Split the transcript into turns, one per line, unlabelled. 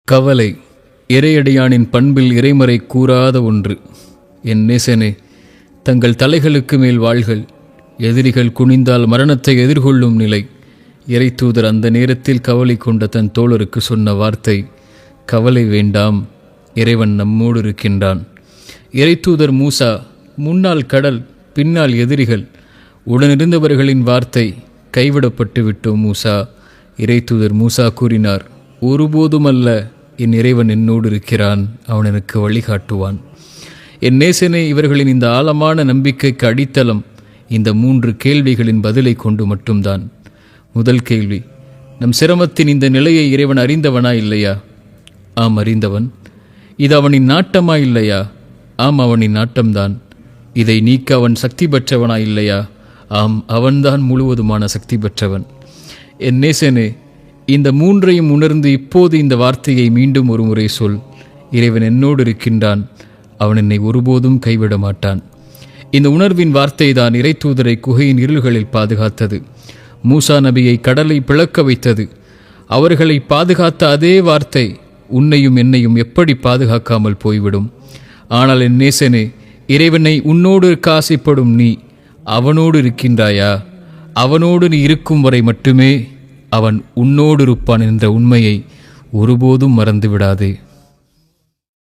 கவலை இறையடியானின் பண்பில் இறைமறை கூறாத ஒன்று. என் நேசனே, தங்கள் தலைகளுக்கு மேல் வாள்கள், எதிரிகள் குனிந்தால் மரணத்தை எதிர்கொள்ளும் நிலை. இறைத்தூதர் அந்த நேரத்தில் கவலை கொண்ட தன் தோழருக்கு சொன்ன வார்த்தை, கவலை வேண்டாம், இறைவன் நம்மோடு இருக்கின்றான். இறைத்தூதர் மூசா, முன்னால் கடல், பின்னால் எதிரிகள், உடனிருந்தவர்களின் வார்த்தை, கைவிடப்பட்டு விட்டோம் மூசா. இறைத்தூதர் மூசா கூறினார், ஒருபோதுமல்ல, என் இறைவன் என்னோடு இருக்கிறான், அவன் எனக்கு வழிகாட்டுவான். என் நேசனே, இவர்களின் இந்த ஆழமான நம்பிக்கைக்கு அடித்தளம் இந்த 3 கேள்விகளின் பதிலை கொண்டு மட்டும்தான். முதல் கேள்வி, நம் சிரமத்தின் இந்த நிலையை இறைவன் அறிந்தவனா இல்லையா? ஆம், அறிந்தவன். இது அவனின் நாட்டமா இல்லையா? ஆம், அவனின் நாட்டம்தான். இதை நீக்க அவன் சக்தி பெற்றவனா இல்லையா? ஆம், அவன்தான் முழுவதுமான சக்தி பெற்றவன். என் நேசனே, இந்த 3ஐயும் உணர்ந்து இப்போது இந்த வார்த்தையை மீண்டும் ஒரு முறை சொல், இறைவன் என்னோடு இருக்கின்றான், அவன் என்னை ஒருபோதும் கைவிட மாட்டான். இந்த உணர்வின் வார்த்தை தான் இறைத்தூதரை குகையின் இருள்களில் பாதுகாத்தது, மூசா நபியை கடலை பிளக்க வைத்தது. அவர்களை பாதுகாத்த அதே வார்த்தை உன்னையும் என்னையும் எப்படி பாதுகாக்காமல் போய்விடும்? ஆனால் என் நேசனே, இறைவனை உன்னோடு இருக்க ஆசைப்படும் நீ அவனோடு இருக்கின்றாயா? அவனோடு நீ இருக்கும் வரை மட்டுமே அவன் உன்னோடு இருப்பான் என்ற உண்மையை ஒருபோதும் மறந்து விடாதே.